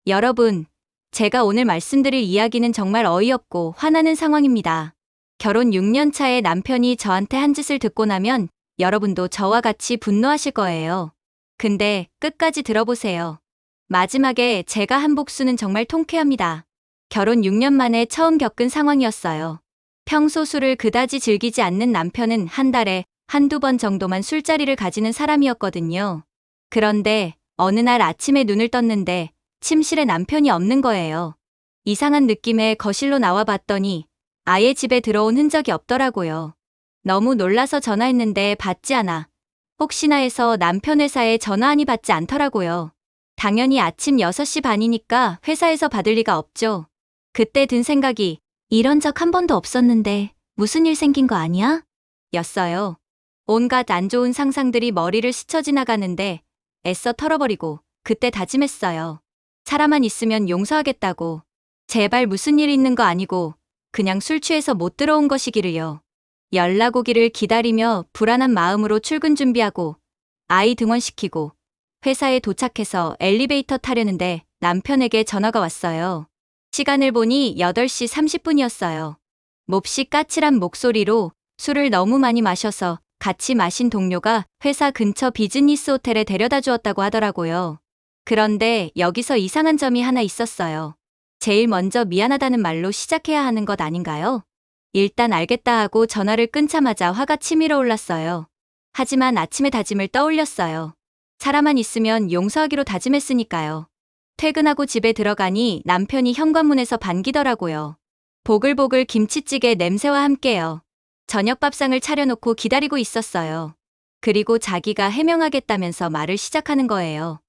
여러분, 제가 오늘 말씀드릴 이야기는 정말 어이없고 화나는 상황입니다. 결혼 6년 차에 남편이 저한테 한 짓을 듣고 나면 여러분도 저와 같이 분노하실 거예요. 근데 끝까지 들어보세요. 마지막에 제가 한 복수는 정말 통쾌합니다. 결혼 6년 만에 처음 겪은 상황이었어요. 평소 술을 그다지 즐기지 않는 남편은 한 달에 한두 번 정도만 술자리를 가지는 사람이었거든요. 그런데 어느 날 아침에 눈을 떴는데 침실에 남편이 없는 거예요. 이상한 느낌에 거실로 나와 봤더니 아예 집에 들어온 흔적이 없더라고요. 너무 놀라서 전화했는데 받지 않아. 혹시나 해서 남편 회사에 전화하니 받지 않더라고요. 당연히 아침 6시 반이니까 회사에서 받을 리가 없죠. 그때 든 생각이 이런 적 한 번도 없었는데 무슨 일 생긴 거 아니야? 였어요. 온갖 안 좋은 상상들이 머리를 스쳐 지나가는데 애써 털어버리고 그때 다짐했어요. 사람만 있으면 용서하겠다고. 제발 무슨 일 있는 거 아니고 그냥 술 취해서 못 들어온 것이기를요. 연락 오기를 기다리며 불안한 마음으로 출근 준비하고 아이 등원시키고 회사에 도착해서 엘리베이터 타려는데 남편에게 전화가 왔어요. 시간을 보니 8시 30분이었어요. 몹시 까칠한 목소리로 술을 너무 많이 마셔서 같이 마신 동료가 회사 근처 비즈니스 호텔에 데려다 주었다고 하더라고요. 그런데 여기서 이상한 점이 하나 있었어요. 제일 먼저 미안하다는 말로 시작해야 하는 것 아닌가요? 일단 알겠다 하고 전화를 끊자마자 화가 치밀어 올랐어요. 하지만 아침의 다짐을 떠올렸어요. 사람만 있으면 용서하기로 다짐했으니까요. 퇴근하고 집에 들어가니 남편이 현관문에서 반기더라고요. 보글보글 김치찌개 냄새와 함께요. 저녁 밥상을 차려놓고 기다리고 있었어요. 그리고 자기가 해명하겠다면서 말을 시작하는 거예요.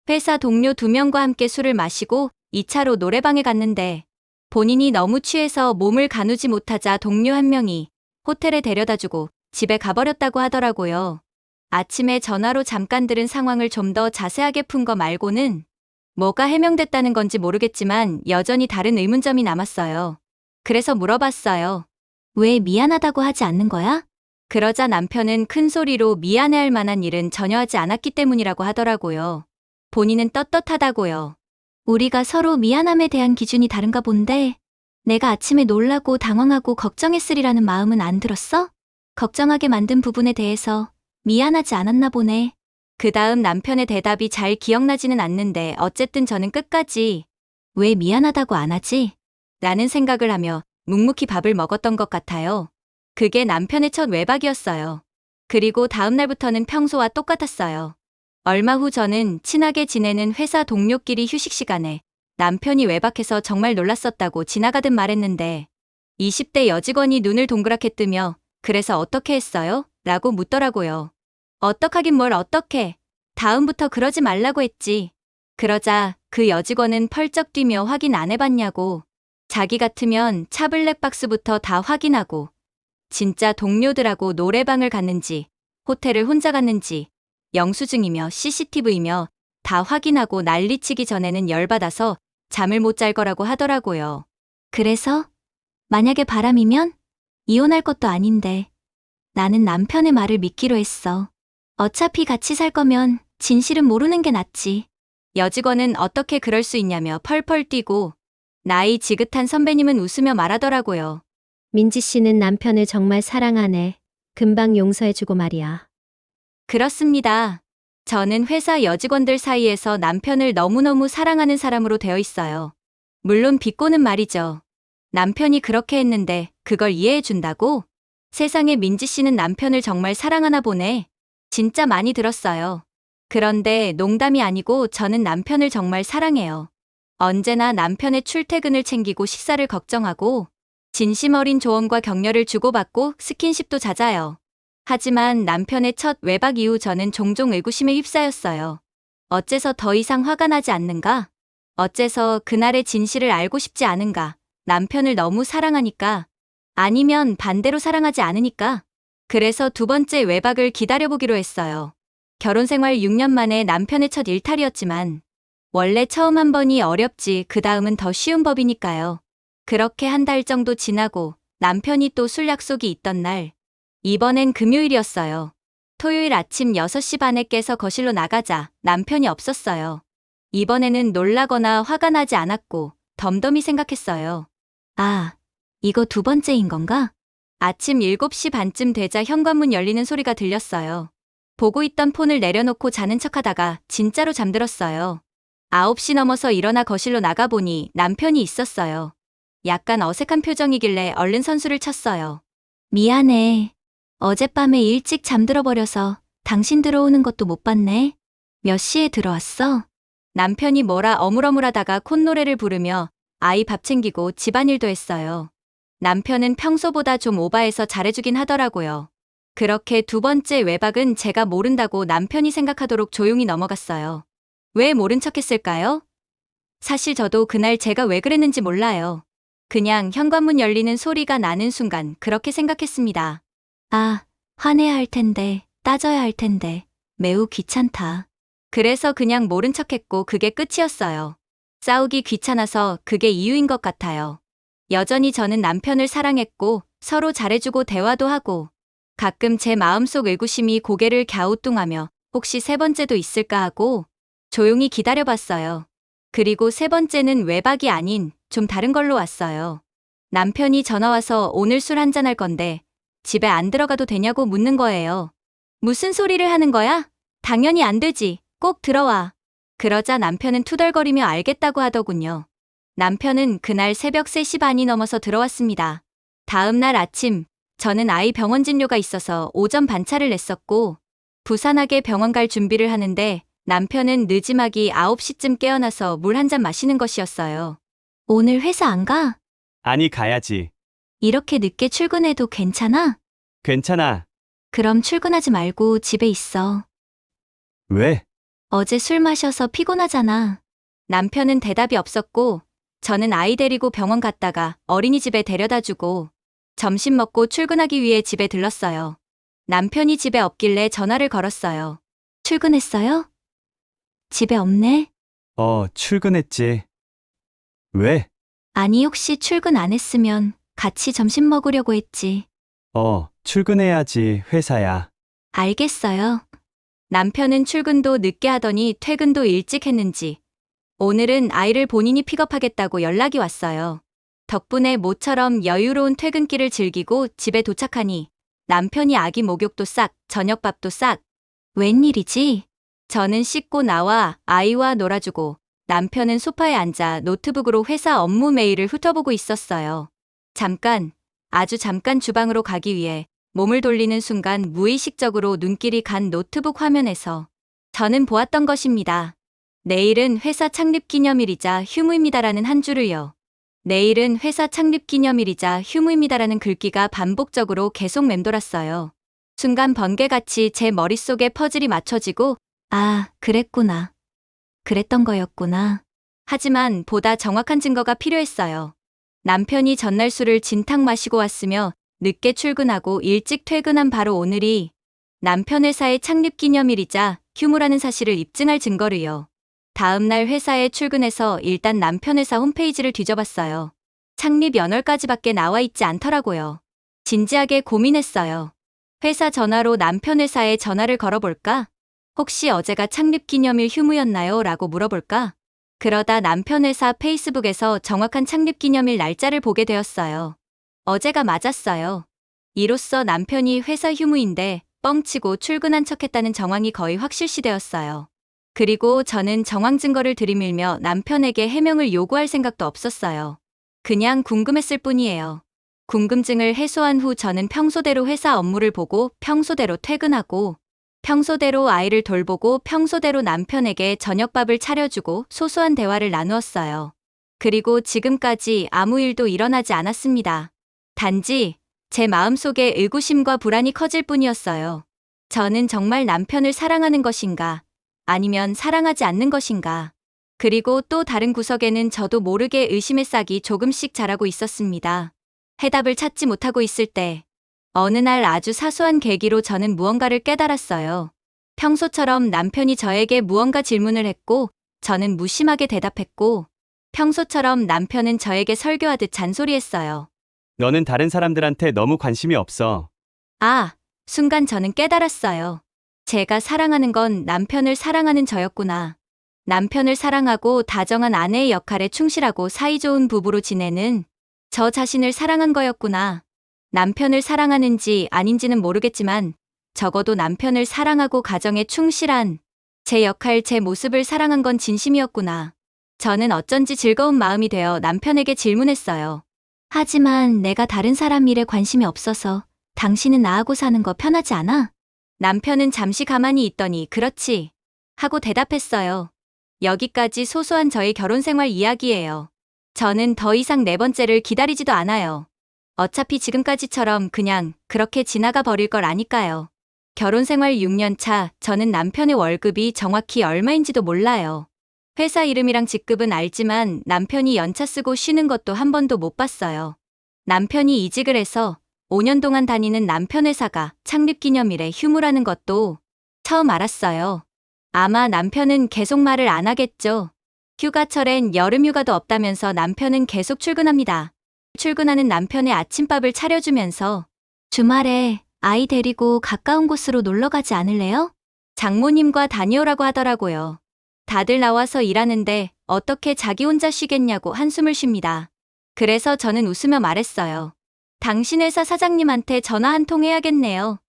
회사 동료 2명과 함께 술을 마시고 2차로 노래방에 갔는데 본인이 너무 취해서 몸을 가누지 못하자 동료 한 명이 호텔에 데려다주고 집에 가버렸다고 하더라고요. 아침에 전화로 잠깐 들은 상황을 좀 더 자세하게 푼 거 말고는 뭐가 해명됐다는 건지 모르겠지만 여전히 다른 의문점이 남았어요. 그래서 물어봤어요. 왜 미안하다고 하지 않는 거야? 그러자 남편은 큰 소리로 미안해할 만한 일은 전혀 하지 않았기 때문이라고 하더라고요. 본인은 떳떳하다고요. 우리가 서로 미안함에 대한 기준이 다른가 본데 내가 아침에 놀라고 당황하고 걱정했으리라는 마음은 안 들었어? 걱정하게 만든 부분에 대해서 미안하지 않았나 보네. 그 다음 남편의 대답이 잘 기억나지는 않는데 어쨌든 저는 끝까지 왜 미안하다고 안 하지? 라는 생각을 하며 묵묵히 밥을 먹었던 것 같아요. 그게 남편의 첫 외박이었어요. 그리고 다음 날부터는 평소와 똑같았어요. 얼마 후 저는 친하게 지내는 회사 동료끼리 휴식 시간에 남편이 외박해서 정말 놀랐었다고 지나가듯 말했는데 20대 여직원이 눈을 동그랗게 뜨며 그래서 어떻게 했어요? 라고 묻더라고요. 어떡하긴 뭘 어떡해. 다음부터 그러지 말라고 했지. 그러자 그 여직원은 펄쩍 뛰며 확인 안 해봤냐고. 자기 같으면 차블랙 박스부터 다 확인하고 진짜 동료들하고 노래방을 갔는지 호텔을 혼자 갔는지 영수증이며 CCTV며 다 확인하고 난리치기 전에는 열받아서 잠을 못 잘 거라고 하더라고요. 그래서? 만약에 바람이면? 이혼할 것도 아닌데. 나는 남편의 말을 믿기로 했어. 어차피 같이 살 거면 진실은 모르는 게 낫지. 여직원은 어떻게 그럴 수 있냐며 펄펄 뛰고 나이 지긋한 선배님은 웃으며 말하더라고요. 민지 씨는 남편을 정말 사랑하네. 금방 용서해주고 말이야. 그렇습니다. 저는 회사 여직원들 사이에서 남편을 너무너무 사랑하는 사람으로 되어 있어요. 물론 비꼬는 말이죠. 남편이 그렇게 했는데 그걸 이해해 준다고? 세상에 민지 씨는 남편을 정말 사랑하나 보네. 진짜 많이 들었어요. 그런데 농담이 아니고 저는 남편을 정말 사랑해요. 언제나 남편의 출퇴근을 챙기고 식사를 걱정하고 진심 어린 조언과 격려를 주고받고 스킨십도 잦아요. 하지만 남편의 첫 외박 이후 저는 종종 의구심에 휩싸였어요. 어째서 더 이상 화가 나지 않는가? 어째서 그날의 진실을 알고 싶지 않은가? 남편을 너무 사랑하니까? 아니면 반대로 사랑하지 않으니까? 그래서 2번째 외박을 기다려보기로 했어요. 결혼생활 6년 만에 남편의 첫 일탈이었지만 원래 처음 한 번이 어렵지 그 다음은 더 쉬운 법이니까요. 그렇게 한 달 정도 지나고 남편이 또 술 약속이 있던 날 이번엔 금요일이었어요. 토요일 아침 6시 반에 깨서 거실로 나가자 남편이 없었어요. 이번에는 놀라거나 화가 나지 않았고 덤덤히 생각했어요. 아, 이거 두 번째인 건가? 아침 7시 반쯤 되자 현관문 열리는 소리가 들렸어요. 보고 있던 폰을 내려놓고 자는 척하다가 진짜로 잠들었어요. 9시 넘어서 일어나 거실로 나가보니 남편이 있었어요. 약간 어색한 표정이길래 얼른 선수를 쳤어요. 미안해. 어젯밤에 일찍 잠들어 버려서 당신 들어오는 것도 못 봤네. 몇 시에 들어왔어? 남편이 뭐라 어물어물하다가 콧노래를 부르며 아이 밥 챙기고 집안일도 했어요. 남편은 평소보다 좀 오바해서 잘해주긴 하더라고요. 그렇게 두 번째 외박은 제가 모른다고 남편이 생각하도록 조용히 넘어갔어요. 왜 모른 척 했을까요? 사실 저도 그날 제가 왜 그랬는지 몰라요. 그냥 현관문 열리는 소리가 나는 순간 그렇게 생각했습니다. 아, 화내야 할 텐데, 따져야 할 텐데, 매우 귀찮다. 그래서 그냥 모른 척 했고 그게 끝이었어요. 싸우기 귀찮아서 그게 이유인 것 같아요. 여전히 저는 남편을 사랑했고 서로 잘해주고 대화도 하고 가끔 제 마음속 의구심이 고개를 갸우뚱하며 혹시 세 번째도 있을까 하고 조용히 기다려봤어요. 그리고 세 번째는 외박이 아닌 좀 다른 걸로 왔어요. 남편이 전화와서 오늘 술 한잔할 건데 집에 안 들어가도 되냐고 묻는 거예요. 무슨 소리를 하는 거야? 당연히 안 되지. 꼭 들어와. 그러자 남편은 투덜거리며 알겠다고 하더군요. 남편은 그날 새벽 3시 반이 넘어서 들어왔습니다. 다음 날 아침, 저는 아이 병원 진료가 있어서 오전 반차를 냈었고 부산하게 병원 갈 준비를 하는데 남편은 늦지막이 9시쯤 깨어나서 물 한 잔 마시는 것이었어요. 오늘 회사 안 가? 아니, 가야지. 이렇게 늦게 출근해도 괜찮아? 괜찮아. 그럼 출근하지 말고 집에 있어. 왜? 어제 술 마셔서 피곤하잖아. 남편은 대답이 없었고 저는 아이 데리고 병원 갔다가 어린이집에 데려다 주고 점심 먹고 출근하기 위해 집에 들렀어요. 남편이 집에 없길래 전화를 걸었어요. 출근했어요? 집에 없네? 출근했지. 왜? 아니 혹시 출근 안 했으면 같이 점심 먹으려고 했지. 출근해야지, 회사야. 알겠어요. 남편은 출근도 늦게 하더니 퇴근도 일찍 했는지 오늘은 아이를 본인이 픽업하겠다고 연락이 왔어요. 덕분에 모처럼 여유로운 퇴근길을 즐기고 집에 도착하니 남편이 아기 목욕도 싹, 저녁밥도 싹. 웬일이지? 저는 씻고 나와 아이와 놀아주고 남편은 소파에 앉아 노트북으로 회사 업무 메일을 훑어보고 있었어요. 잠깐, 아주 잠깐 주방으로 가기 위해 몸을 돌리는 순간 무의식적으로 눈길이 간 노트북 화면에서 저는 보았던 것입니다. 내일은 회사 창립 기념일이자 휴무입니다라는 한 줄을요. 내일은 회사 창립 기념일이자 휴무입니다라는 글귀가 반복적으로 계속 맴돌았어요. 순간 번개같이 제 머릿속에 퍼즐이 맞춰지고 아, 그랬구나. 그랬던 거였구나. 하지만 보다 정확한 증거가 필요했어요. 남편이 전날 술을 진탕 마시고 왔으며 늦게 출근하고 일찍 퇴근한 바로 오늘이 남편 회사의 창립 기념일이자 휴무라는 사실을 입증할 증거를요. 다음 날 회사에 출근해서 일단 남편 회사 홈페이지를 뒤져봤어요. 창립 연월까지밖에 나와 있지 않더라고요. 진지하게 고민했어요. 회사 전화로 남편 회사에 전화를 걸어볼까? 혹시 어제가 창립 기념일 휴무였나요? 라고 물어볼까? 그러다 남편 회사 페이스북에서 정확한 창립 기념일 날짜를 보게 되었어요. 어제가 맞았어요. 이로써 남편이 회사 휴무인데 뻥치고 출근한 척했다는 정황이 거의 확실시되었어요. 그리고 저는 정황 증거를 들이밀며 남편에게 해명을 요구할 생각도 없었어요. 그냥 궁금했을 뿐이에요. 궁금증을 해소한 후 저는 평소대로 회사 업무를 보고 평소대로 퇴근하고 평소대로 아이를 돌보고 평소대로 남편에게 저녁밥을 차려주고 소소한 대화를 나누었어요. 그리고 지금까지 아무 일도 일어나지 않았습니다. 단지 제 마음속에 의구심과 불안이 커질 뿐이었어요. 저는 정말 남편을 사랑하는 것인가? 아니면 사랑하지 않는 것인가? 그리고 또 다른 구석에는 저도 모르게 의심의 싹이 조금씩 자라고 있었습니다. 해답을 찾지 못하고 있을 때 어느 날 아주 사소한 계기로 저는 무언가를 깨달았어요. 평소처럼 남편이 저에게 무언가 질문을 했고 저는 무심하게 대답했고 평소처럼 남편은 저에게 설교하듯 잔소리했어요. 너는 다른 사람들한테 너무 관심이 없어. 아, 순간 저는 깨달았어요. 제가 사랑하는 건 남편을 사랑하는 저였구나. 남편을 사랑하고 다정한 아내의 역할에 충실하고 사이좋은 부부로 지내는 저 자신을 사랑한 거였구나. 남편을 사랑하는지 아닌지는 모르겠지만 적어도 남편을 사랑하고 가정에 충실한 제 역할, 제 모습을 사랑한 건 진심이었구나. 저는 어쩐지 즐거운 마음이 되어 남편에게 질문했어요. 하지만 내가 다른 사람 일에 관심이 없어서 당신은 나하고 사는 거 편하지 않아? 남편은 잠시 가만히 있더니 그렇지 하고 대답했어요. 여기까지 소소한 저의 결혼 생활 이야기예요. 저는 더 이상 네 번째를 기다리지도 않아요. 어차피 지금까지처럼 그냥 그렇게 지나가 버릴 걸 아니까요. 결혼 생활 6년 차, 저는 남편의 월급이 정확히 얼마인지도 몰라요. 회사 이름이랑 직급은 알지만 남편이 연차 쓰고 쉬는 것도 한 번도 못 봤어요. 남편이 이직을 해서 5년 동안 다니는 남편 회사가 창립기념일에 휴무라는 것도 처음 알았어요. 아마 남편은 계속 말을 안 하겠죠. 휴가철엔 여름휴가도 없다면서 남편은 계속 출근합니다. 출근하는 남편의 아침밥을 차려주면서 주말에 아이 데리고 가까운 곳으로 놀러 가지 않을래요? 장모님과 다녀오라고 하더라고요. 다들 나와서 일하는데 어떻게 자기 혼자 쉬겠냐고 한숨을 쉽니다. 그래서 저는 웃으며 말했어요. 당신 회사 사장님한테 전화 한 통 해야겠네요.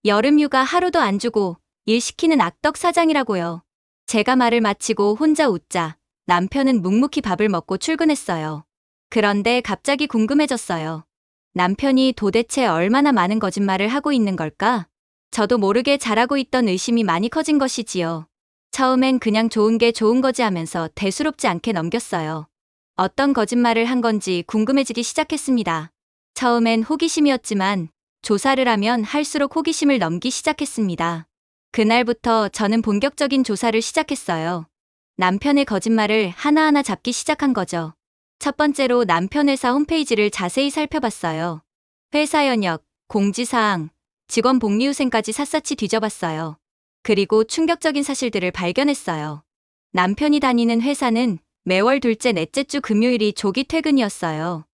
여름휴가 하루도 안 주고 일 시키는 악덕 사장이라고요. 제가 말을 마치고 혼자 웃자 남편은 묵묵히 밥을 먹고 출근했어요. 그런데 갑자기 궁금해졌어요. 남편이 도대체 얼마나 많은 거짓말을 하고 있는 걸까? 저도 모르게 잘하고 있던 의심이 많이 커진 것이지요. 처음엔 그냥 좋은 게 좋은 거지 하면서 대수롭지 않게 넘겼어요. 어떤 거짓말을 한 건지 궁금해지기 시작했습니다. 처음엔 호기심이었지만 조사를 하면 할수록 호기심을 넘기 시작했습니다. 그날부터 저는 본격적인 조사를 시작했어요. 남편의 거짓말을 하나하나 잡기 시작한 거죠. 첫 번째로 남편 회사 홈페이지를 자세히 살펴봤어요. 회사 연역, 공지사항, 직원 복리후생까지 샅샅이 뒤져봤어요. 그리고 충격적인 사실들을 발견했어요. 남편이 다니는 회사는 매월 둘째, 넷째 주 금요일이 조기 퇴근이었어요.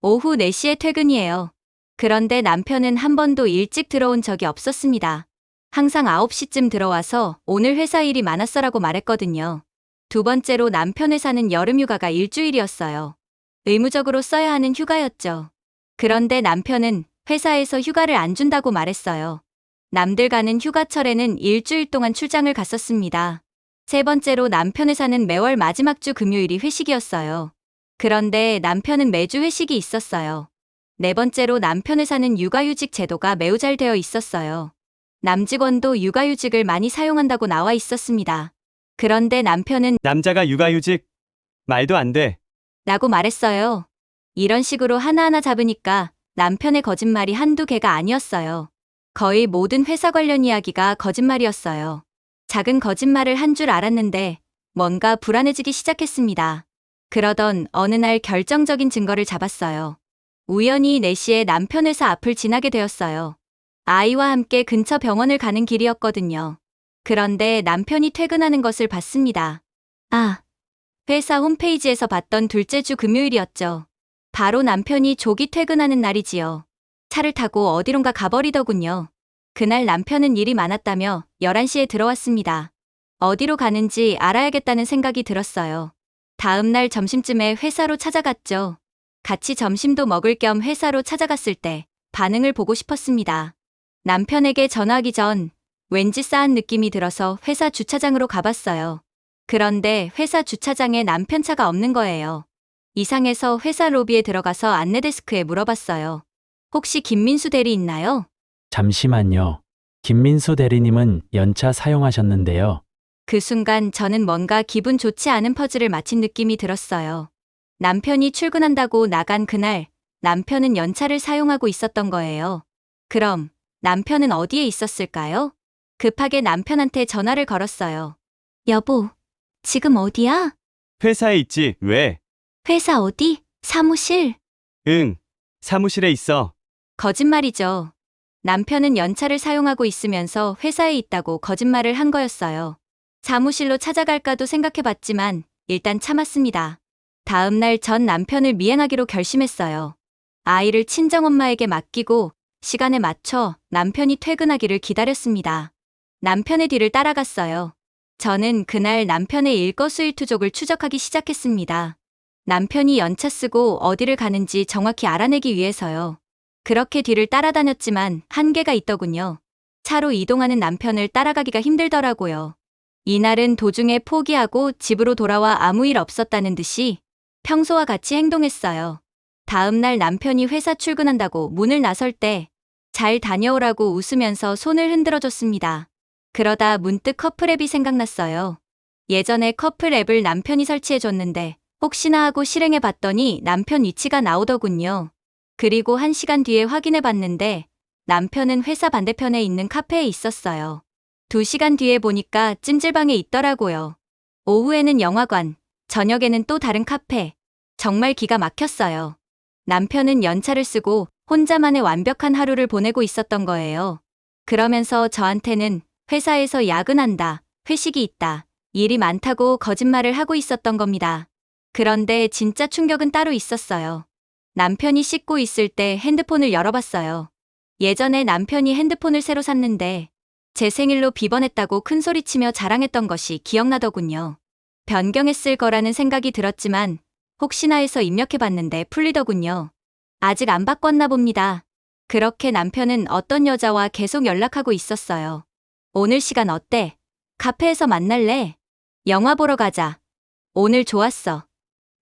오후 4시에 퇴근이에요. 그런데 남편은 한 번도 일찍 들어온 적이 없었습니다. 항상 9시쯤 들어와서 오늘 회사 일이 많았어라고 말했거든요. 두 번째로 남편 회사는 여름휴가가 일주일이었어요. 의무적으로 써야 하는 휴가였죠. 그런데 남편은 회사에서 휴가를 안 준다고 말했어요. 남들 가는 휴가철에는 일주일 동안 출장을 갔었습니다. 세 번째로 남편 회사는 매월 마지막 주 금요일이 회식이었어요. 그런데 남편은 매주 회식이 있었어요. 네 번째로 남편 회사는 육아휴직 제도가 매우 잘 되어 있었어요. 남직원도 육아휴직을 많이 사용한다고 나와 있었습니다. 그런데 남편은 남자가 육아휴직? 말도 안 돼. 라고 말했어요. 이런 식으로 하나하나 잡으니까 남편의 거짓말이 한두 개가 아니었어요. 거의 모든 회사 관련 이야기가 거짓말이었어요. 작은 거짓말을 한 줄 알았는데 뭔가 불안해지기 시작했습니다. 그러던 어느 날 결정적인 증거를 잡았어요. 우연히 4시에 남편 회사 앞을 지나게 되었어요. 아이와 함께 근처 병원을 가는 길이었거든요. 그런데 남편이 퇴근하는 것을 봤습니다. 아, 회사 홈페이지에서 봤던 둘째 주 금요일이었죠. 바로 남편이 조기 퇴근하는 날이지요. 차를 타고 어디론가 가버리더군요. 그날 남편은 일이 많았다며 11시에 들어왔습니다. 어디로 가는지 알아야겠다는 생각이 들었어요. 다음 날 점심쯤에 회사로 찾아갔죠. 같이 점심도 먹을 겸 회사로 찾아갔을 때 반응을 보고 싶었습니다. 남편에게 전화하기 전 왠지 싸한 느낌이 들어서 회사 주차장으로 가봤어요. 그런데 회사 주차장에 남편 차가 없는 거예요. 이상해서 회사 로비에 들어가서 안내데스크에 물어봤어요. 혹시 김민수 대리 있나요? 잠시만요. 김민수 대리님은 연차 사용하셨는데요. 그 순간 저는 뭔가 기분 좋지 않은 퍼즐을 맞힌 느낌이 들었어요. 남편이 출근한다고 나간 그날 남편은 연차를 사용하고 있었던 거예요. 그럼 남편은 어디에 있었을까요? 급하게 남편한테 전화를 걸었어요. 여보, 지금 어디야? 회사에 있지, 왜? 회사 어디? 사무실? 응, 사무실에 있어. 거짓말이죠. 남편은 연차를 사용하고 있으면서 회사에 있다고 거짓말을 한 거였어요. 사무실로 찾아갈까도 생각해봤지만 일단 참았습니다. 다음 날 전 남편을 미행하기로 결심했어요. 아이를 친정엄마에게 맡기고 시간에 맞춰 남편이 퇴근하기를 기다렸습니다. 남편의 뒤를 따라갔어요. 저는 그날 남편의 일거수일투족을 추적하기 시작했습니다. 남편이 연차 쓰고 어디를 가는지 정확히 알아내기 위해서요. 그렇게 뒤를 따라다녔지만 한계가 있더군요. 차로 이동하는 남편을 따라가기가 힘들더라고요. 이날은 도중에 포기하고 집으로 돌아와 아무 일 없었다는 듯이 평소와 같이 행동했어요. 다음 날 남편이 회사 출근한다고 문을 나설 때 잘 다녀오라고 웃으면서 손을 흔들어줬습니다. 그러다 문득 커플 앱이 생각났어요. 예전에 커플 앱을 남편이 설치해줬는데 혹시나 하고 실행해 봤더니 남편 위치가 나오더군요. 그리고 1시간 뒤에 확인해 봤는데 남편은 회사 반대편에 있는 카페에 있었어요. 2시간 뒤에 보니까 찜질방에 있더라고요. 오후에는 영화관, 저녁에는 또 다른 카페. 정말 기가 막혔어요. 남편은 연차를 쓰고 혼자만의 완벽한 하루를 보내고 있었던 거예요. 그러면서 저한테는 회사에서 야근한다, 회식이 있다, 일이 많다고 거짓말을 하고 있었던 겁니다. 그런데 진짜 충격은 따로 있었어요. 남편이 씻고 있을 때 핸드폰을 열어봤어요. 예전에 남편이 핸드폰을 새로 샀는데 제 생일로 비번했다고 큰소리치며 자랑했던 것이 기억나더군요. 변경했을 거라는 생각이 들었지만 혹시나 해서 입력해봤는데 풀리더군요. 아직 안 바꿨나 봅니다. 그렇게 남편은 어떤 여자와 계속 연락하고 있었어요. 오늘 시간 어때? 카페에서 만날래? 영화 보러 가자. 오늘 좋았어.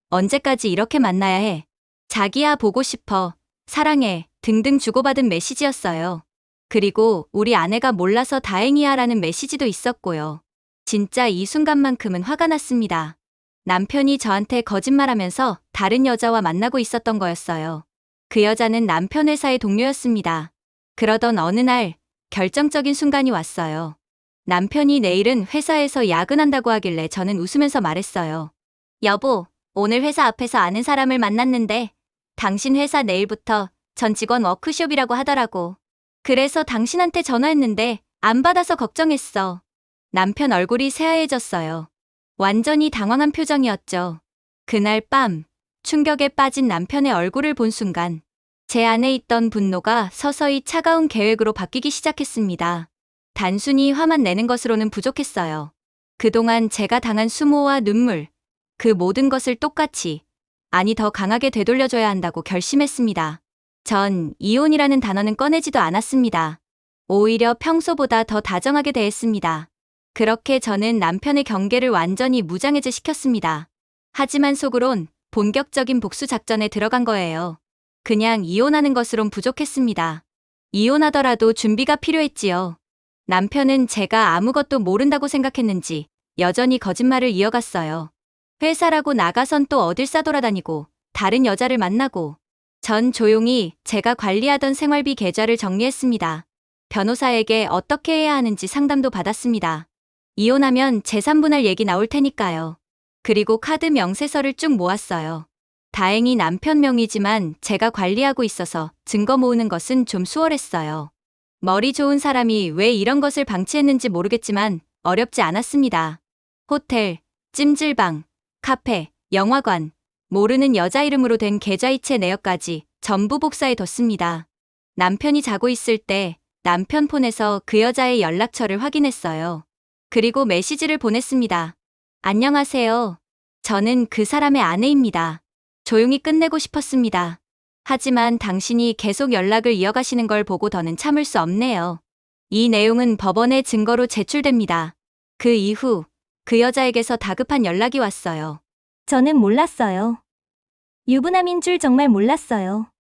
언제까지 이렇게 만나야 해? 자기야 보고 싶어. 사랑해. 등등 주고받은 메시지였어요. 그리고 우리 아내가 몰라서 다행이야 라는 메시지도 있었고요. 진짜 이 순간만큼은 화가 났습니다. 남편이 저한테 거짓말하면서 다른 여자와 만나고 있었던 거였어요. 그 여자는 남편 회사의 동료였습니다. 그러던 어느 날 결정적인 순간이 왔어요. 남편이 내일은 회사에서 야근한다고 하길래 저는 웃으면서 말했어요. 여보, 오늘 회사 앞에서 아는 사람을 만났는데 당신 회사 내일부터 전 직원 워크숍이라고 하더라고. 그래서 당신한테 전화했는데 안 받아서 걱정했어. 남편 얼굴이 새하얘졌어요. 완전히 당황한 표정이었죠. 그날 밤 충격에 빠진 남편의 얼굴을 본 순간 제 안에 있던 분노가 서서히 차가운 계획으로 바뀌기 시작했습니다. 단순히 화만 내는 것으로는 부족했어요. 그동안 제가 당한 수모와 눈물, 그 모든 것을 똑같이, 아니 더 강하게 되돌려줘야 한다고 결심했습니다. 전 이혼이라는 단어는 꺼내지도 않았습니다. 오히려 평소보다 더 다정하게 대했습니다. 그렇게 저는 남편의 경계를 완전히 무장해제 시켰습니다. 하지만 속으론 본격적인 복수 작전에 들어간 거예요. 그냥 이혼하는 것으론 부족했습니다. 이혼하더라도 준비가 필요했지요. 남편은 제가 아무것도 모른다고 생각했는지 여전히 거짓말을 이어갔어요. 회사라고 나가선 또 어딜 싸돌아다니고 다른 여자를 만나고 전 조용히 제가 관리하던 생활비 계좌를 정리했습니다. 변호사에게 어떻게 해야 하는지 상담도 받았습니다. 이혼하면 재산 분할 얘기 나올 테니까요. 그리고 카드 명세서를 쭉 모았어요. 다행히 남편 명의지만 제가 관리하고 있어서 증거 모으는 것은 좀 수월했어요. 머리 좋은 사람이 왜 이런 것을 방치했는지 모르겠지만 어렵지 않았습니다. 호텔, 찜질방, 카페, 영화관, 모르는 여자 이름으로 된 계좌이체 내역까지 전부 복사해뒀습니다. 남편이 자고 있을 때 남편 폰에서 그 여자의 연락처를 확인했어요. 그리고 메시지를 보냈습니다. 안녕하세요. 저는 그 사람의 아내입니다. 조용히 끝내고 싶었습니다. 하지만 당신이 계속 연락을 이어가시는 걸 보고 더는 참을 수 없네요. 이 내용은 법원에 증거로 제출됩니다. 그 이후 그 여자에게서 다급한 연락이 왔어요. 저는 몰랐어요. 유부남인 줄 정말 몰랐어요.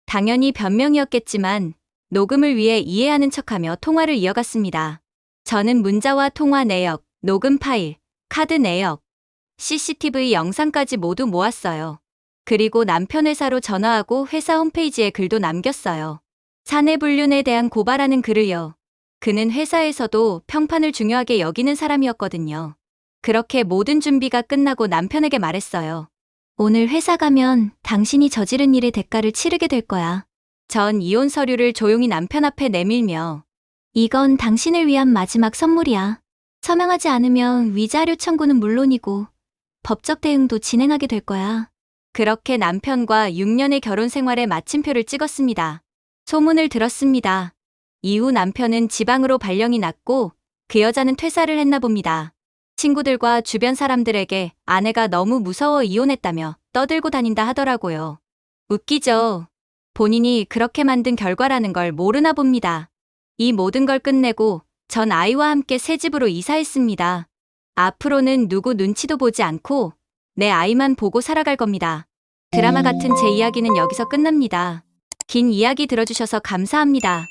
당연히 변명이었겠지만 녹음을 위해 이해하는 척하며 통화를 이어갔습니다. 저는 문자와 통화 내역, 녹음 파일, 카드 내역, CCTV 영상까지 모두 모았어요. 그리고 남편 회사로 전화하고 회사 홈페이지에 글도 남겼어요. 사내 불륜에 대한 고발하는 글을요. 그는 회사에서도 평판을 중요하게 여기는 사람이었거든요. 그렇게 모든 준비가 끝나고 남편에게 말했어요. 오늘 회사 가면 당신이 저지른 일의 대가를 치르게 될 거야. 전 이혼 서류를 조용히 남편 앞에 내밀며 이건 당신을 위한 마지막 선물이야. 서명하지 않으면 위자료 청구는 물론이고 법적 대응도 진행하게 될 거야. 그렇게 남편과 6년의 결혼 생활에 마침표를 찍었습니다. 소문을 들었습니다. 이후 남편은 지방으로 발령이 났고 그 여자는 퇴사를 했나 봅니다. 친구들과 주변 사람들에게 아내가 너무 무서워 이혼했다며 떠들고 다닌다 하더라고요. 웃기죠? 본인이 그렇게 만든 결과라는 걸 모르나 봅니다. 이 모든 걸 끝내고 전 아이와 함께 새 집으로 이사했습니다. 앞으로는 누구 눈치도 보지 않고 내 아이만 보고 살아갈 겁니다. 드라마 같은 제 이야기는 여기서 끝납니다. 긴 이야기 들어주셔서 감사합니다.